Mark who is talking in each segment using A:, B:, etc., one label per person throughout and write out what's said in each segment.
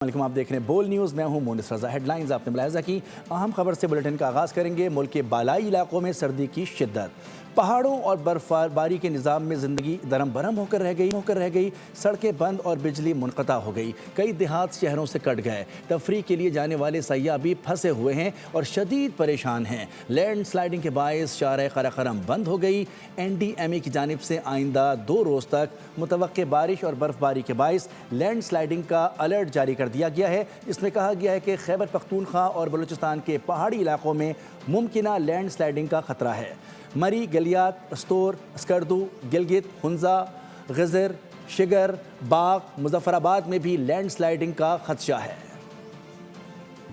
A: وعلیکم، آپ دیکھ رہے ہیں بول نیوز، میں ہوں مونس رضا۔ ہیڈ لائنز آپ نے ملاحظہ کی، اہم خبر سے بلیٹن کا آغاز کریں گے۔ ملک کے بالائی علاقوں میں سردی کی شدت، پہاڑوں اور برف باری کے نظام میں زندگی درم برہم ہو کر رہ گئی، سڑکیں بند اور بجلی منقطع ہو گئی، کئی دیہات شہروں سے کٹ گئے، تفریح کے لیے جانے والے سیاح بھی پھنسے ہوئے ہیں اور شدید پریشان ہیں۔ لینڈ سلائڈنگ کے باعث شارع قراقرم بند ہو گئی۔ NDMA کی جانب سے آئندہ 2 روز تک متوقع بارش اور برف باری کے باعث لینڈ سلائڈنگ کا الرٹ جاری کر دیا گیا ہے۔ اس میں کہا گیا ہے کہ خیبر پختونخوا اور بلوچستان کے پہاڑی علاقوں میں ممکنہ لینڈ سلائڈنگ کا خطرہ ہے۔ مری، گلیات، استور، اسکردو، گلگت، ہنزا، غزر، شگر، باغ، مظفر آباد میں بھی لینڈ سلائڈنگ کا خدشہ ہے۔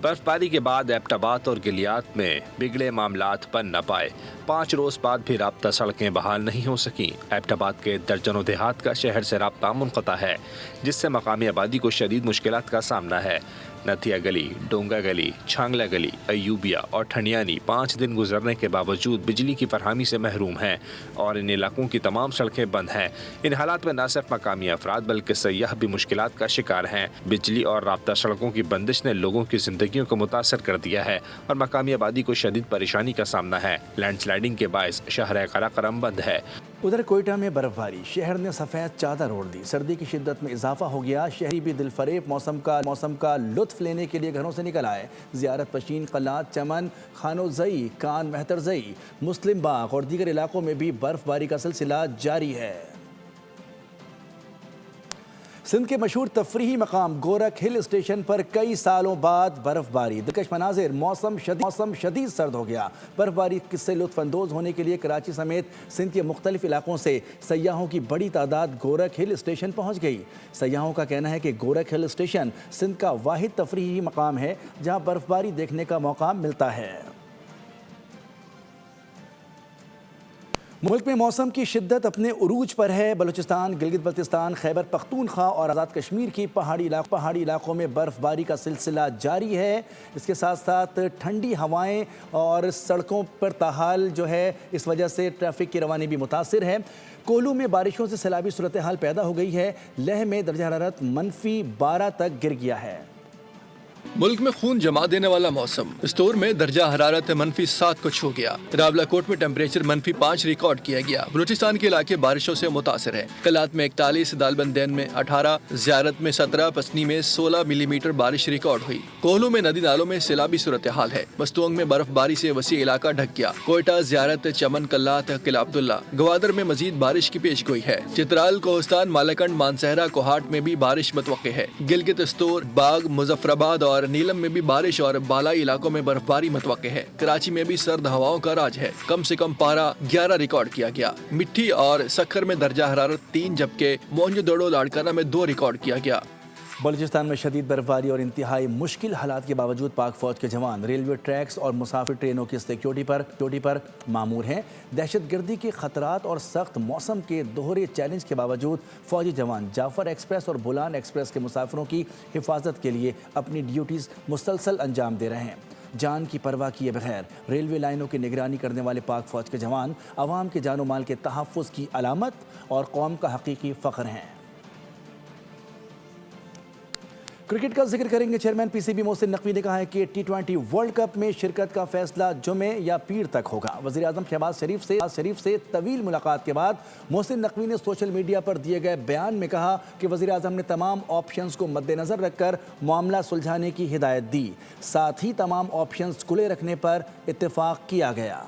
B: برف باری کے بعد ایبٹ آباد اور گلیات میں بگڑے معاملات بن نہ پائے۔ 5 روز بعد بھی رابطہ سڑکیں بحال نہیں ہو سکیں۔ ایبٹ آباد کے درجنوں دیہات کا شہر سے رابطہ منقطع ہے، جس سے مقامی آبادی کو شدید مشکلات کا سامنا ہے۔ نتھیا گلی، ڈونگا گلی، چھانگلہ گلی، ایوبیہ اور ٹھنڈیانی 5 دن گزرنے کے باوجود بجلی کی فراہمی سے محروم ہیں اور ان علاقوں کی تمام سڑکیں بند ہیں۔ ان حالات میں نہ صرف مقامی افراد بلکہ سیاح بھی مشکلات کا شکار ہیں۔ بجلی اور رابطہ سڑکوں کی بندش نے لوگوں کی زندگیوں کو متاثر کر دیا ہے اور مقامی آبادی کو شدید پریشانی کا سامنا ہے۔ لینڈ سلائڈنگ کے باعث شہر قراقرم بند ہے۔
A: ادھر کوئٹہ میں برف باری، شہر نے سفید چادر اوڑھ دی، سردی کی شدت میں اضافہ ہو گیا۔ شہری بھی دل فریب موسم کا لطف لینے کے لیے گھروں سے نکل آئے۔ زیارت پشین، قلات، چمن، خانو زئی، کان مہتر زئی، مسلم باغ اور دیگر علاقوں میں بھی برف باری کا سلسلہ جاری ہے۔ سندھ کے مشہور تفریحی مقام گورکھ ہل اسٹیشن پر کئی سالوں بعد برف باری، دلکش مناظر، موسم شدید سرد ہو گیا۔ برف باری سے لطف اندوز ہونے کے لیے کراچی سمیت سندھ کے مختلف علاقوں سے سیاحوں کی بڑی تعداد گورکھ ہل اسٹیشن پہنچ گئی۔ سیاحوں کا کہنا ہے کہ گورکھ ہل اسٹیشن سندھ کا واحد تفریحی مقام ہے جہاں برف باری دیکھنے کا موقع ملتا ہے۔ ملک میں موسم کی شدت اپنے عروج پر ہے۔ بلوچستان، گلگت بلتستان، خیبر پختونخوا اور آزاد کشمیر کی پہاڑی علاقوں میں برف باری کا سلسلہ جاری ہے۔ اس کے ساتھ ساتھ ٹھنڈی ہوائیں اور سڑکوں پر تاحال جو ہے اس وجہ سے ٹریفک کی روانی بھی متاثر ہے۔ کولو میں بارشوں سے سیلابی صورتحال پیدا ہو گئی ہے۔ لہ میں درجہ حرارت -12 تک گر گیا ہے۔
C: ملک میں خون جما دینے والا موسم، استور میں درجہ حرارت -7 کو چھو گیا۔ راولہ کوٹ میں ٹیمپریچر -5 ریکارڈ کیا گیا۔ بلوچستان کے علاقے بارشوں سے متاثر ہیں۔ کلات میں 41، دالبندین میں 18، زیارت میں 17، پسنی میں 16 ملی میٹر بارش ریکارڈ ہوئی۔ کوہلو میں ندی نالوں میں سیلابی صورتحال ہے۔ مستونگ میں برف باری سے وسیع علاقہ ڈھک گیا۔ کوئٹہ، زیارت، چمن، کلات، قلعہ عبداللہ، گوادر میں مزید بارش کی پیش گوئی ہے۔ چترال، کوہستان، مالاکنڈ، مانسہرہ، کوہاٹ میں بھی بارش متوقع ہے۔ گلگت، استور، باغ، مظفر آباد اور نیلم میں بھی بارش اور بالائی علاقوں میں برف باری متوقع ہے۔ کراچی میں بھی سرد ہواؤں کا راج ہے۔ کم سے کم پارہ 11 ریکارڈ کیا گیا۔ مٹھی اور سکھر میں درجہ حرارت 3 جبکہ موہنجو دڑو لاڑکانہ میں 2 ریکارڈ کیا گیا۔
A: بلوچستان میں شدید برف باری اور انتہائی مشکل حالات کے باوجود پاک فوج کے جوان ریلوے ٹریکس اور مسافر ٹرینوں کی سیکیورٹی پر مامور ہیں۔ دہشت گردی کے خطرات اور سخت موسم کے دوہرے چیلنج کے باوجود فوجی جوان جعفر ایکسپریس اور بولان ایکسپریس کے مسافروں کی حفاظت کے لیے اپنی ڈیوٹیز مسلسل انجام دے رہے ہیں۔ جان کی پرواہ کیے بغیر ریلوے لائنوں کی نگرانی کرنے والے پاک فوج کے جوان عوام کے جان و مال کے تحفظ کی علامت اور قوم کا حقیقی فخر ہیں۔ کرکٹ کا ذکر کریں گے۔ چیئرمین PCB محسن نقوی نے کہا ہے کہ T20 ورلڈ کپ میں شرکت کا فیصلہ جمعے یا پیر تک ہوگا۔ وزیر اعظم شہباز شریف سے طویل ملاقات کے بعد محسن نقوی نے سوشل میڈیا پر دیے گئے بیان میں کہا کہ وزیر اعظم نے تمام آپشنز کو مد نظر رکھ کر معاملہ سلجھانے کی ہدایت دی، ساتھ ہی تمام آپشنز کھلے رکھنے پر اتفاق کیا گیا۔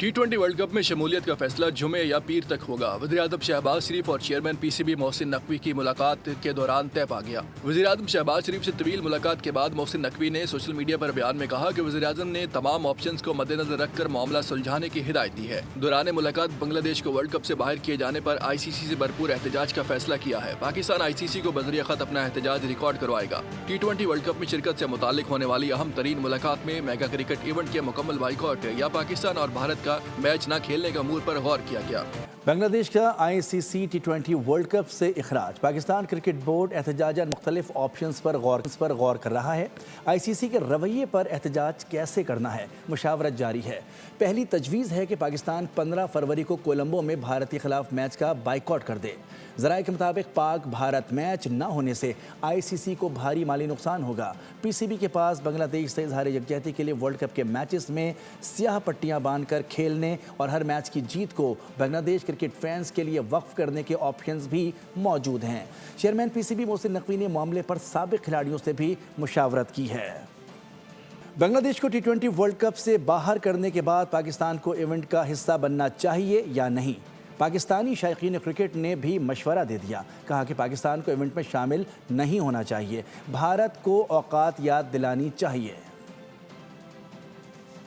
C: T20 ورلڈ کپ میں شمولیت کا فیصلہ جمعے یا پیر تک ہوگا۔ وزیر اعظم شہباز شریف اور چیئرمین PCB محسن نقوی کی ملاقات کے دوران طے پا گیا۔ وزیر اعظم شہباز شریف سے طویل ملاقات کے بعد محسن نقوی نے سوشل میڈیا پر بیان میں کہا کہ وزیر اعظم نے تمام آپشنز کو مد نظر رکھ کر معاملہ سلجھانے کی ہدایت دی ہے۔ دوران ملاقات بنگلہ دیش کو ورلڈ کپ سے باہر کیے جانے پر ICC سے بھرپور احتجاج کا فیصلہ کیا ہے۔ پاکستان ICC کو بذریعہ خط اپنا احتجاج ریکارڈ کروائے گا۔ T20 ورلڈ کپ میں شرکت سے متعلق ہونے والی اہم ترین ملاقات میں میگا کرکٹ ایونٹ کے مکمل بائیکاٹ یا پاکستان اور بھارت کا میچ نہ کھیلنے کا امور پر غور کیا گیا۔
A: بنگلہ دیش کا ICC T20 ورلڈ کپ سے اخراج، پاکستان کرکٹ بورڈ احتجاجاً مختلف آپشنز پر غور کر رہا ہے۔ ICC کے رویے پر احتجاج کیسے کرنا ہے، مشاورت جاری ہے۔ پہلی تجویز ہے کہ پاکستان 15 فروری کو کولمبو میں بھارت کے خلاف میچ کا بائیکاٹ کر دے۔ ذرائع کے مطابق پاک بھارت میچ نہ ہونے سے ICC کو بھاری مالی نقصان ہوگا۔ PCB کے پاس بنگلہ دیش سے اظہار یکجہتی کے لیے ورلڈ کپ کے میچز میں سیاہ پٹیاں باندھ کر کھیلنے اور ہر میچ کی جیت کو بنگلہ دیش کرکٹ فینس کے لیے وقف کرنے کے آپشنز بھی موجود ہیں۔ چیئرمین PCB محسن نقوی نے معاملے پر سابق کھلاڑیوں سے بھی مشاورت کی ہے۔ بنگلہ دیش کو T20 ورلڈ کپ سے باہر کرنے کے بعد پاکستان کو ایونٹ کا حصہ بننا چاہیے یا نہیں؟ پاکستانی شائقین کرکٹ نے بھی مشورہ دے دیا۔ کہا کہ پاکستان کو ایونٹ میں شامل نہیں ہونا چاہیے، بھارت کو اوقات یاد دلانی چاہیے۔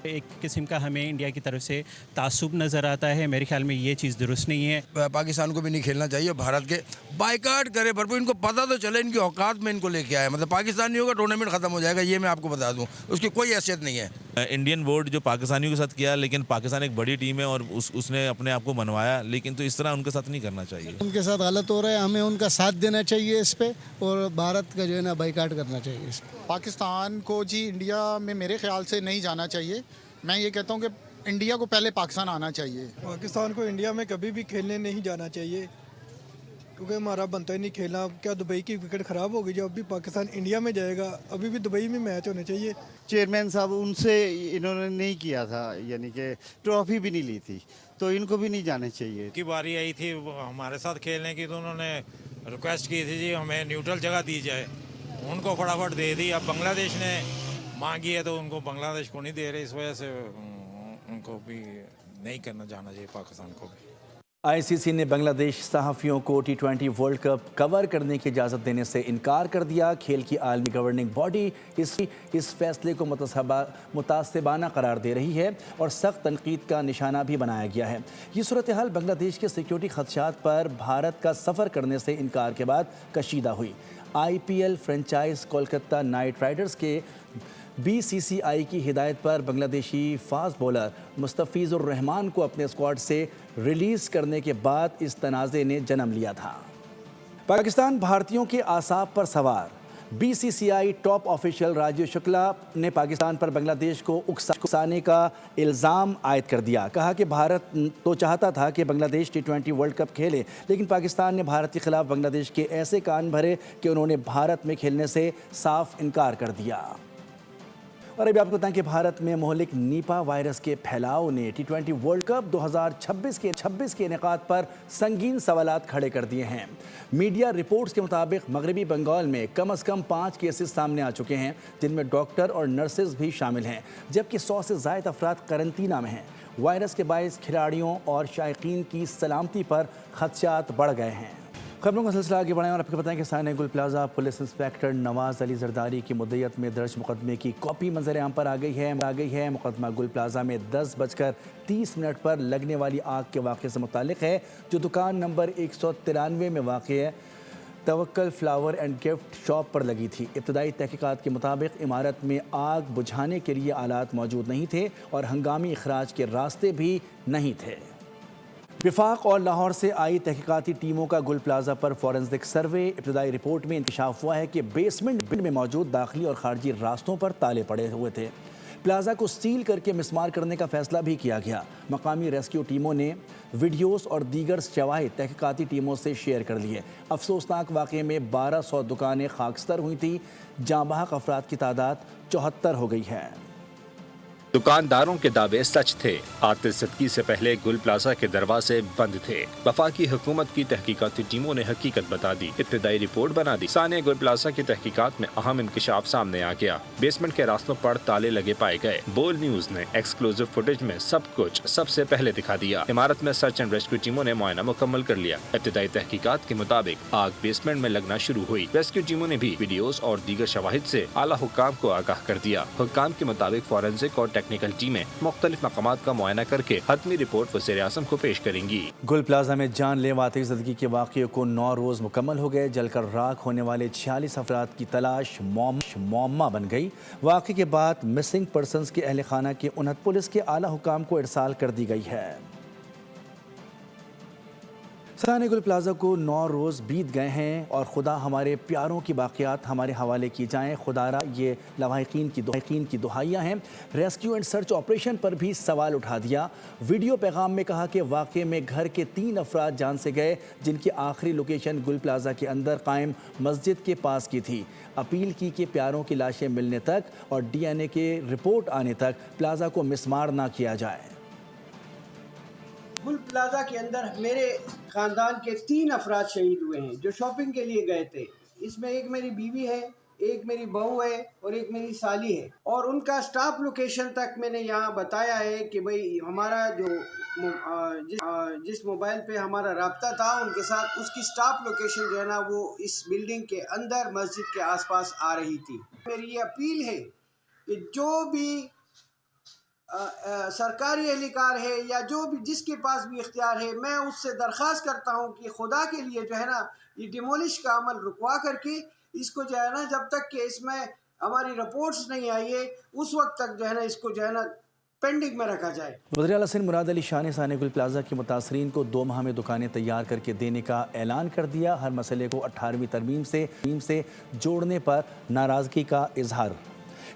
D: ایک قسم کا ہمیں انڈیا کی طرف سے تعصب نظر آتا ہے، میرے خیال میں یہ چیز درست نہیں ہے۔
E: پاکستان کو بھی نہیں کھیلنا چاہیے، بھارت کے بائیکاٹ کرے بھرپور، ان کو پتہ تو چلے ان کی اوقات میں ان کو لے کے آئے، مطلب پاکستان نہیں ہوگا ٹورنامنٹ ختم ہو جائے گا، یہ میں آپ کو بتا دوں، اس کی کوئی حیثیت نہیں ہے۔
F: انڈین بورڈ جو پاکستانیوں کے ساتھ کیا، لیکن پاکستان ایک بڑی ٹیم ہے اور اس نے اپنے آپ کو منوایا، لیکن تو اس طرح ان کے ساتھ نہیں کرنا چاہیے۔
G: ان کے ساتھ غلط ہو رہا ہے، ہمیں ان کا ساتھ دینا چاہیے اس پہ، اور بھارت کا جو ہے نا بائیکاٹ کرنا چاہیے اس پہ۔
H: پاکستان کو جی انڈیا میں میرے خیال سے نہیں جانا چاہیے، میں یہ کہتا ہوں کہ انڈیا کو پہلے پاکستان آنا چاہیے۔
I: پاکستان کو انڈیا میں کبھی بھی کھیلنے نہیں جانا چاہیے، کیونکہ ہمارا بنتا ہی نہیں کھیلنا۔ کیا دبئی کی وکٹ خراب ہو گئی؟ جو ابھی پاکستان انڈیا میں جائے گا، ابھی بھی دبئی میں میچ ہونے چاہیے۔
J: چیئرمین صاحب ان سے انہوں نے نہیں کیا تھا، یعنی کہ ٹرافی بھی نہیں لی تھی، تو ان کو بھی نہیں جانے چاہیے۔
K: کی باری آئی تھی ہمارے ساتھ کھیلنے کی، تو انہوں نے ریکویسٹ کی تھی جی ہمیں نیوٹرل جگہ دی جائے، ان کو فٹافٹ دے دی۔ اب بنگلہ دیش نے مانگی ہے تو ان کو بنگلہ دیش کو نہیں دے رہے، اس وجہ سے ان کو بھی نہیں کرنا جانا چاہیے پاکستان کو بھی۔
A: ICC نے بنگلہ دیش صحافیوں کو T20 ورلڈ کپ کور کرنے کی اجازت دینے سے انکار کر دیا۔ کھیل کی عالمی گورننگ باڈی اس فیصلے کو متعصبانہ قرار دے رہی ہے اور سخت تنقید کا نشانہ بھی بنایا گیا ہے۔ یہ صورتحال بنگلہ دیش کے سیکیورٹی خدشات پر بھارت کا سفر کرنے سے انکار کے بعد کشیدہ ہوئی۔ IPL franchise Kolkata night riders کے BCCI کی ہدایت پر بنگلہ دیشی فاسٹ بولر مستفیض الرحمان کو اپنے اسکواڈ سے ریلیز کرنے کے بعد اس تنازع نے جنم لیا تھا۔ پاکستان بھارتیوں کے اعصاب پر سوار۔ BCCI top official Rajiv Shukla نے پاکستان پر بنگلہ دیش کو اکسانے کا الزام عائد کر دیا۔ کہا کہ بھارت تو چاہتا تھا کہ بنگلہ دیش T20 ورلڈ کپ کھیلے، لیکن پاکستان نے بھارت کے خلاف بنگلہ دیش کے ایسے کان بھرے کہ انہوں نے بھارت میں کھیلنے سے صاف انکار کر دیا۔ اور ابھی آپ کو بتائیں کہ بھارت میں مہلک نیپا وائرس کے پھیلاؤ نے T20 ورلڈ کپ 2026 کے انعقاد پر سنگین سوالات کھڑے کر دیے ہیں۔ میڈیا رپورٹس کے مطابق مغربی بنگال میں کم از کم 5 کیسز سامنے آ چکے ہیں، جن میں ڈاکٹر اور نرسز بھی شامل ہیں، جبکہ 100 سے زائد افراد قرنطینہ میں ہیں۔ وائرس کے باعث کھلاڑیوں اور شائقین کی سلامتی پر خدشات بڑھ گئے ہیں۔ خبروں کا سلسلہ آگے بڑھائیں اور آپ کو بتائیں کہ سانحہ گل پلازا پولیس انسپیکٹر نواز علی زرداری کی مدعیت میں درج مقدمے کی کاپی منظر عام پر آ گئی ہے۔ مقدمہ گل پلازا میں 10:30 پر لگنے والی آگ کے واقعے سے متعلق ہے، جو دکان نمبر 193 میں واقع ہے توکل فلاور اینڈ گفٹ شاپ پر لگی تھی۔ ابتدائی تحقیقات کے مطابق عمارت میں آگ بجھانے کے لیے آلات موجود نہیں تھے اور ہنگامی اخراج کے راستے بھی نہیں تھے۔ وفاق اور لاہور سے آئی تحقیقاتی ٹیموں کا گل پلازا پر فورنزک سروے۔ ابتدائی رپورٹ میں انکشاف ہوا ہے کہ بیسمنٹ میں موجود داخلی اور خارجی راستوں پر تالے پڑے ہوئے تھے۔ پلازا کو سیل کر کے مسمار کرنے کا فیصلہ بھی کیا گیا۔ مقامی ریسکیو ٹیموں نے ویڈیوز اور دیگر شواہد تحقیقاتی ٹیموں سے شیئر کر لیے۔ افسوسناک واقعے میں 1200 دکانیں خاکستر ہوئی تھیں، جاں بحق افراد کی تعداد 74 ہو گئی ہے۔
B: دکانداروں کے دعوے سچ تھے۔ آتش زدگی سے پہلے گل پلازا کے دروازے بند تھے۔ وفاقی حکومت کی تحقیقاتی ٹیموں نے حقیقت بتا دی، ابتدائی رپورٹ بنا دی۔ سانحہ گل پلازا کی تحقیقات میں اہم انکشاف سامنے آ گیا۔ بیسمنٹ کے راستوں پر تالے لگے پائے گئے۔ بول نیوز نے ایکسکلوزیو فوٹیج میں سب کچھ سب سے پہلے دکھا دیا۔ عمارت میں سرچ اینڈ ریسکیو ٹیموں نے معائنہ مکمل کر لیا۔ ابتدائی تحقیقات کے مطابق آگ بیسمنٹ میں لگنا شروع ہوئی۔ ریسکیو ٹیموں نے بھی ویڈیوز اور دیگر شواہد سے اعلیٰ حکام کو آگاہ کر دیا۔ حکام کے مطابق فورنزک اور ٹیکنیکل ٹیمیں مختلف مقامات کا معائنہ کر کے حتمی رپورٹ وزیر اعظم کو پیش کریں گی۔
A: گل پلازا میں جان لیوا آتش زدگی کے واقعے کو 9 روز مکمل ہو گئے۔ جل کر راکھ ہونے والے 46 افراد کی تلاش معمہ بن گئی۔ واقعے کے بعد مسنگ پرسنز کے اہل خانہ کی 29 پولیس کے اعلیٰ حکام کو ارسال کر دی گئی ہے۔ سرانے گل پلازا کو 9 روز بیت گئے ہیں اور خدا ہمارے پیاروں کی باقیات ہمارے حوالے کی جائیں خدا را، یہ لواحقین کی دہائیاں ہیں۔ ریسکیو اینڈ سرچ آپریشن پر بھی سوال اٹھا دیا۔ ویڈیو پیغام میں کہا کہ واقعے میں گھر کے 3 افراد جان سے گئے جن کی آخری لوکیشن گل پلازا کے اندر قائم مسجد کے پاس کی تھی۔ اپیل کی کہ پیاروں کی لاشیں ملنے تک اور ڈی این اے کے رپورٹ آنے تک پلازا کو مسمار نہ کیا جائے۔
L: گل پلازا کے اندر میرے خاندان کے 3 افراد شہید ہوئے ہیں جو شاپنگ کے لیے گئے تھے۔ اس میں ایک میری بیوی ہے، ایک میری بہو ہے اور ایک میری سالی ہے، اور ان کا سٹاپ لوکیشن تک میں نے یہاں بتایا ہے کہ بھئی ہمارا جس موبائل پہ ہمارا رابطہ تھا ان کے ساتھ، اس کی سٹاپ لوکیشن جو ہے نا وہ اس بلڈنگ کے اندر مسجد کے آس پاس آ رہی تھی۔ میری یہ اپیل ہے کہ جو بھی سرکاری اہلکار ہے یا جو بھی جس کے پاس بھی اختیار ہے، میں اس سے درخواست کرتا ہوں کہ خدا کے لیے جو ہے نا یہ ڈیمولش کا عمل رکوا کر کے اس کو جو ہے نا جب تک کہ اس میں ہماری رپورٹس نہیں آئی ہے اس وقت تک جو ہے نا اس کو جو ہے نا پینڈنگ میں رکھا جائے۔
A: وزیر اعلیٰ سندھ مراد علی شاہ نے سرانے گل پلازا کے متاثرین کو 2 ماہ میں دکانیں تیار کر کے دینے کا اعلان کر دیا۔ ہر مسئلے کو 18ویں ترمیم سے جوڑنے پر ناراضگی کا اظہار۔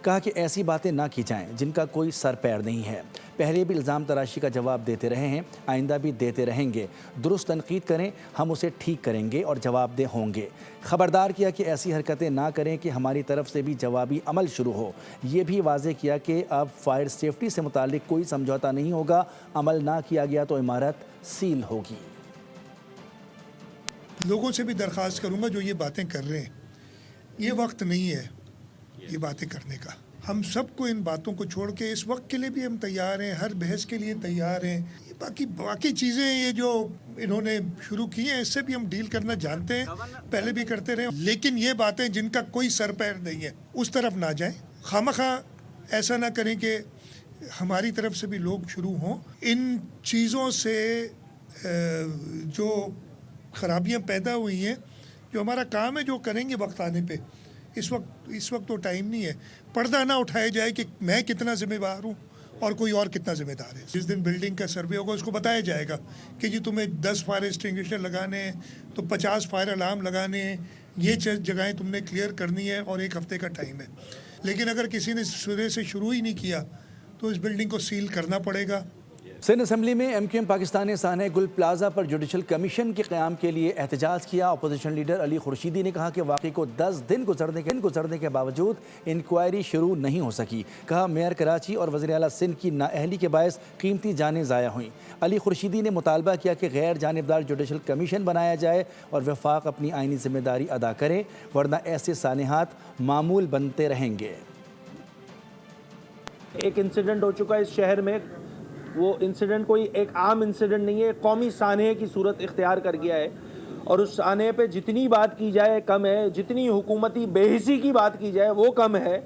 A: کہا کہ ایسی باتیں نہ کی جائیں جن کا کوئی سر پیر نہیں ہے۔ پہلے بھی الزام تراشی کا جواب دیتے رہے ہیں، آئندہ بھی دیتے رہیں گے۔ درست تنقید کریں، ہم اسے ٹھیک کریں گے اور جواب دہ ہوں گے۔ خبردار کیا کہ ایسی حرکتیں نہ کریں کہ ہماری طرف سے بھی جوابی عمل شروع ہو۔ یہ بھی واضح کیا کہ اب فائر سیفٹی سے متعلق کوئی سمجھوتا نہیں ہوگا، عمل نہ کیا گیا تو عمارت سیل ہوگی۔
M: لوگوں سے بھی درخواست کروں گا جو یہ باتیں کر رہے ہیں، یہ وقت نہیں ہے یہ باتیں کرنے کا۔ ہم سب کو ان باتوں کو چھوڑ کے اس وقت کے لیے بھی ہم تیار ہیں، ہر بحث کے لیے تیار ہیں۔ باقی چیزیں یہ جو انہوں نے شروع کی ہیں اس سے بھی ہم ڈیل کرنا جانتے ہیں، پہلے بھی کرتے رہے، لیکن یہ باتیں جن کا کوئی سر پیر نہیں ہے اس طرف نہ جائیں۔ خواہ ایسا نہ کریں کہ ہماری طرف سے بھی لوگ شروع ہوں۔ ان چیزوں سے جو خرابیاں پیدا ہوئی ہیں، جو ہمارا کام ہے جو کریں گے وقت آنے پہ، اس وقت تو ٹائم نہیں ہے۔ پردہ نہ اٹھایا جائے کہ میں کتنا ذمہ دار ہوں اور کوئی اور کتنا ذمہ دار ہے۔ جس دن بلڈنگ کا سروے ہوگا اس کو بتایا جائے گا کہ جی تمہیں 10 فائر ایکسٹنگوشر لگانے ہیں تو 50 فائر الارم لگانے ہیں، یہ جگہیں تم نے کلیئر کرنی ہے اور 1 ہفتے کا ٹائم ہے۔ لیکن اگر کسی نے سرے سے شروع ہی نہیں کیا تو اس بلڈنگ کو سیل کرنا پڑے گا۔
A: سندھ اسمبلی میں ایم کیو ایم پاکستان نے سرانے گل پلازا پر جوڈیشل کمیشن کے قیام کے لیے احتجاج کیا۔ اپوزیشن لیڈر علی خورشیدی نے کہا کہ واقعے کو 10 دن گزرنے کے باوجود انکوائری شروع نہیں ہو سکی۔ کہا میئر کراچی اور وزیر اعلیٰ سندھ کی نااہلی کے باعث قیمتی جانیں ضائع ہوئیں۔ علی خورشیدی نے مطالبہ کیا کہ غیر جانبدار جوڈیشل کمیشن بنایا جائے اور وفاق اپنی آئینی ذمہ داری ادا کرے، ورنہ ایسے سانحات معمول بنتے رہیں گے۔
N: ایک انسیڈنٹ ہو چکا ہے اس شہر میں، وہ انسیڈنٹ کوئی ایک عام انسیڈنٹ نہیں ہے، قومی سانحے کی صورت اختیار کر گیا ہے، اور اس سانحے پہ جتنی بات کی جائے کم ہے، جتنی حکومتی بے حسی کی بات کی جائے وہ کم ہے۔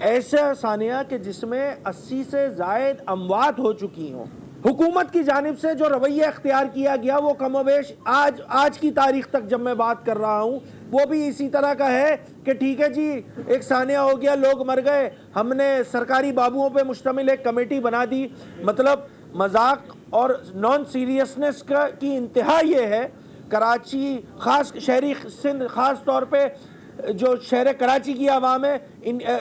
N: ایسا سانحہ کہ جس میں 80 سے زائد اموات ہو چکی ہوں، حکومت کی جانب سے جو رویہ اختیار کیا گیا وہ کم و بیش آج کی تاریخ تک جب میں بات کر رہا ہوں وہ بھی اسی طرح کا ہے کہ ٹھیک ہے جی ایک سانحہ ہو گیا، لوگ مر گئے، ہم نے سرکاری بابوؤں پہ مشتمل ایک کمیٹی بنا دی۔ مطلب مذاق اور نان سیریسنس کی انتہا یہ ہے۔ کراچی خاص شہری سندھ خاص طور پہ جو شہر کراچی کی عوام ہے،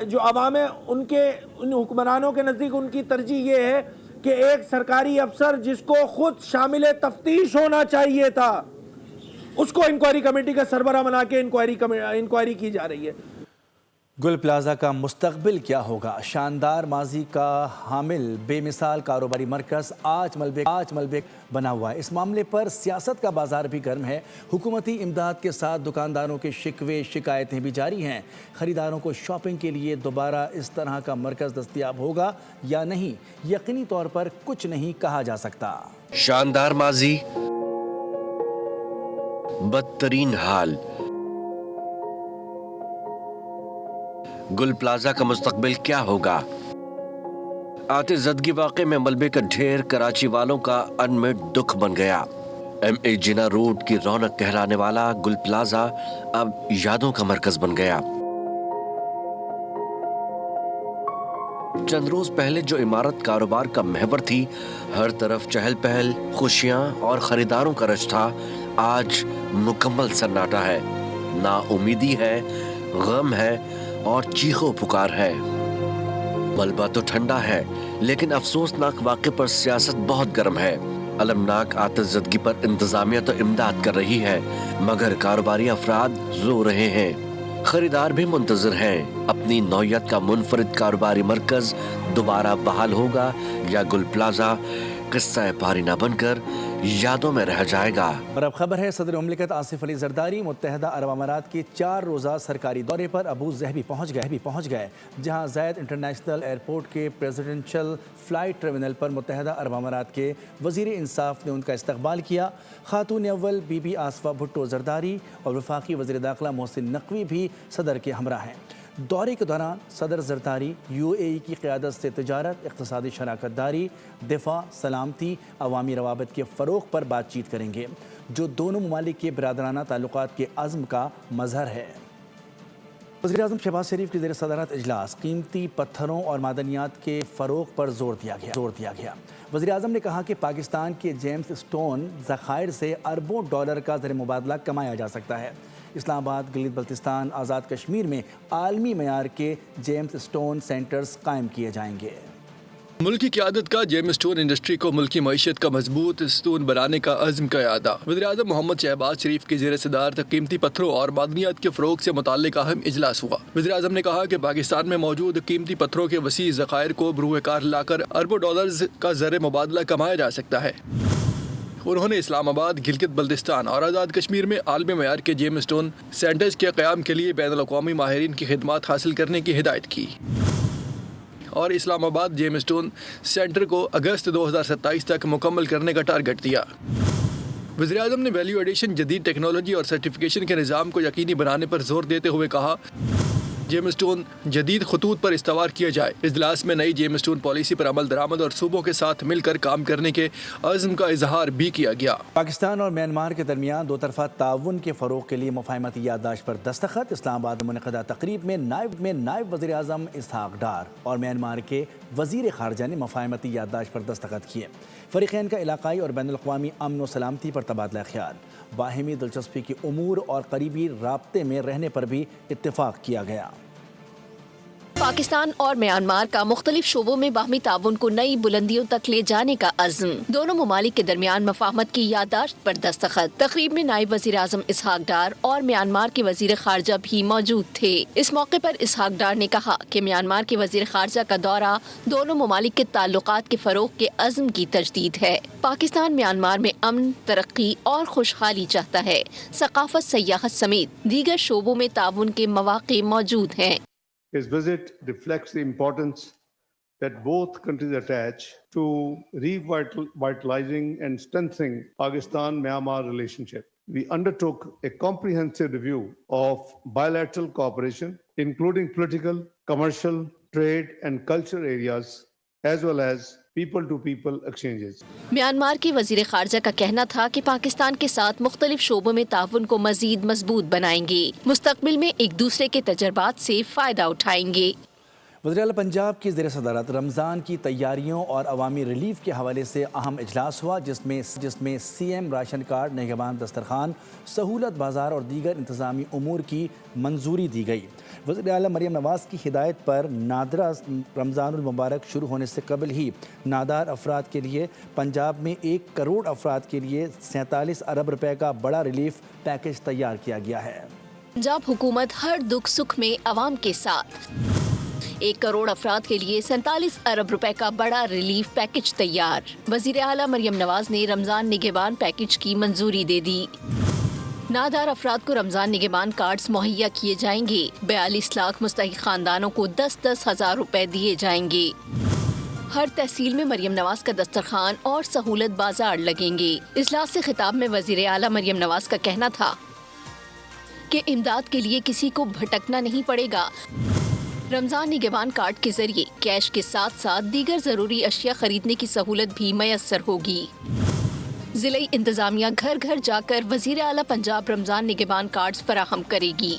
N: جو عوام ہے ان حکمرانوں کے نزدیک ان کی ترجیح یہ ہے کہ ایک سرکاری افسر جس کو خود شامل تفتیش ہونا چاہیے تھا اس کو انکوائری کمیٹی کا سربراہ بنا کے انکوائری کی جا رہی ہے۔
A: گل پلازا کا مستقبل کیا ہوگا؟ شاندار ماضی کا حامل بے مثال کاروباری مرکز آج ملبے بنا ہوا ہے۔ اس معاملے پر سیاست کا بازار بھی گرم ہے۔ حکومتی امداد کے ساتھ دکانداروں کے شکوے شکایتیں بھی جاری ہیں۔ خریداروں کو شاپنگ کے لیے دوبارہ اس طرح کا مرکز دستیاب ہوگا یا نہیں، یقینی طور پر کچھ نہیں کہا جا سکتا۔
O: شاندار ماضی، بدترین حال۔ گل پلازا کا مستقبل کیا ہوگا؟ آتے زدگی واقعے میں ملبے کا ڈھیر کراچی والوں کا انمٹ دکھ بن گیا۔ ایم اے جناح روڈ کی رونق کہلانے والا گل پلازا اب یادوں کا مرکز بن گیا۔ چند روز پہلے جو عمارت کاروبار کا محور تھی، ہر طرف چہل پہل، خوشیاں اور خریداروں کا رش تھا، آج مکمل سناٹا ہے۔ نا امیدی ہے، غم ہے اور چیخو پکار ہے۔ ملبہ تو ٹھنڈا ہے لیکن افسوسناک واقعے پر سیاست بہت گرم ہے۔ المناک آتش زدگی پر انتظامیہ تو امداد کر رہی ہے مگر کاروباری افراد رو رہے ہیں، خریدار بھی منتظر ہیں۔ اپنی نوعیت کا منفرد کاروباری مرکز دوبارہ بحال ہوگا یا گل پلازا قصہ پاری نہ بن کر یادوں میں رہ جائے گا؟
A: اور اب خبر ہے، صدر مملکت آصف علی زرداری متحدہ عرب امارات کے 4 روزہ سرکاری دورے پر ابو ظہبی پہنچ گئے، جہاں زید انٹرنیشنل ایئرپورٹ کے پریزیڈنشل فلائٹ ٹرمینل پر متحدہ عرب امارات کے وزیر انصاف نے ان کا استقبال کیا۔ خاتون اول بی بی آصفہ بھٹو زرداری اور وفاقی وزیر داخلہ محسن نقوی بھی صدر کے ہمراہ ہیں۔ دورے کے دوران صدر زرداری UAE کی قیادت سے تجارت، اقتصادی شراکت داری، دفاع، سلامتی، عوامی روابط کے فروغ پر بات چیت کریں گے، جو دونوں ممالک کے برادرانہ تعلقات کے عزم کا مظہر ہے۔ وزیر اعظم شہباز شریف کی زیر صدارت اجلاس، قیمتی پتھروں اور معدنیات کے فروغ پر زور دیا گیا۔ وزیر اعظم نے کہا کہ پاکستان کے جیمز اسٹون ذخائر سے اربوں ڈالر کا زر مبادلہ کمایا جا سکتا ہے۔ اسلام آباد، گلگت بلتستان، آزاد کشمیر میں عالمی معیار کے جیمز اسٹون سینٹرز قائم کیے جائیں گے۔
C: ملک کی قیادت کا جیمز اسٹون انڈسٹری کو ملکی معیشت کا مضبوط ستون بنانے کا عزم کا اعادہ۔ وزیر اعظم محمد شہباز شریف کی زیر صدارت قیمتی پتھروں اور معدنیات کے فروغ سے متعلق اہم اجلاس ہوا۔ وزیر اعظم نے کہا کہ پاکستان میں موجود قیمتی پتھروں کے وسیع ذخائر کو بروئے کار لا کر اربوں ڈالرز کا زر مبادلہ کمایا جا سکتا ہے۔ انہوں نے اسلام آباد، گلگت بلتستان اور آزاد کشمیر میں عالمی معیار کے جیمز اسٹون سینٹرز کے قیام کے لیے بین الاقوامی ماہرین کی خدمات حاصل کرنے کی ہدایت کی اور اسلام آباد جیمز اسٹون سینٹر کو اگست 2027 تک مکمل کرنے کا ٹارگٹ دیا۔ وزیر اعظم نے ویلیو ایڈیشن، جدید ٹیکنالوجی اور سرٹیفکیشن کے نظام کو یقینی بنانے پر زور دیتے ہوئے کہا جیمز اسٹون جدید خطوط پر استوار کیا جائے۔ اجلاس میں نئی جیمز اسٹون پالیسی پر عمل درآمد اور صوبوں کے ساتھ مل کر کام کرنے کے عزم کا اظہار بھی کیا گیا۔
A: پاکستان اور میانمار کے درمیان دو طرفہ تعاون کے فروغ کے لیے مفاہمتی یادداشت پر دستخط۔ اسلام آباد میں منعقدہ تقریب میں نائب وزیر اعظم اسحاق ڈار اور میانمار کے وزیر خارجہ نے مفاہمتی یادداشت پر دستخط کیے۔ فریقین کا علاقائی اور بین الاقوامی امن و سلامتی پر تبادلہ خیال، باہمی دلچسپی کے امور اور قریبی رابطے میں رہنے پر بھی اتفاق کیا گیا۔
P: پاکستان اور میانمار کا مختلف شعبوں میں باہمی تعاون کو نئی بلندیوں تک لے جانے کا عزم، دونوں ممالک کے درمیان مفاہمت کی یادداشت پر دستخط۔ تقریب میں نائب وزیر اعظم اسحاق ڈار اور میانمار کے وزیر خارجہ بھی موجود تھے۔ اس موقع پر اسحاق ڈار نے کہا کہ میانمار کے وزیر خارجہ کا دورہ دونوں ممالک کے تعلقات کے فروغ کے عزم کی تجدید ہے۔ پاکستان میانمار میں امن، ترقی اور خوشحالی چاہتا ہے۔ ثقافت، سیاحت سمیت دیگر شعبوں میں تعاون کے مواقع موجود ہیں۔
Q: His visit reflects the importance that both countries attach to revitalizing and strengthening Pakistan-Myanmar relationship. We undertook a comprehensive review of bilateral cooperation, including political, commercial, trade and culture areas, as well as people-to-people exchanges.
P: Myanmar کے وزیر خارجہ کا کہنا تھا کہ پاکستان کے ساتھ مختلف شعبوں میں تعاون کو مزید مضبوط بنائیں گے، مستقبل میں ایک دوسرے کے تجربات سے فائدہ اٹھائیں گے۔
A: وزیر اعلیٰ پنجاب کی زیر صدارت رمضان کی تیاریوں اور عوامی ریلیف کے حوالے سے اہم اجلاس ہوا، جس میں CM راشن کارڈ، نگہبان دسترخوان، سہولت بازار اور دیگر انتظامی امور کی منظوری دی گئی۔ وزیر اعلیٰ مریم نواز کی ہدایت پر نادرہ رمضان المبارک شروع ہونے سے قبل ہی نادار افراد کے لیے پنجاب میں 1 کروڑ افراد کے لیے 47 ارب روپے کا بڑا ریلیف پیکج تیار کیا گیا ہے۔
P: پنجاب حکومت ہر دکھ سکھ میں عوام کے ساتھ، 1 کروڑ افراد کے لیے 47 ارب روپے کا بڑا ریلیف پیکج تیار۔ وزیر اعلیٰ مریم نواز نے رمضان نگہبان پیکج کی منظوری دے دی۔ نادار افراد کو رمضان نگہبان کارڈز مہیا کیے جائیں گے۔ 42 لاکھ مستحق خاندانوں کو 10-10 ہزار روپے دیے جائیں گے۔ ہر تحصیل میں مریم نواز کا دسترخوان اور سہولت بازار لگیں گے۔ اجلاس سے خطاب میں وزیر اعلیٰ مریم نواز کا کہنا تھا کہ امداد کے لیے کسی کو بھٹکنا نہیں پڑے گا۔ رمضان نگہبان کارڈ کے ذریعے کیش کے ساتھ ساتھ دیگر ضروری اشیاء خریدنے کی سہولت بھی میسر ہوگی۔ ضلعی انتظامیہ گھر گھر جا کر وزیر اعلیٰ پنجاب رمضان نگہبان کارڈز فراہم کرے گی۔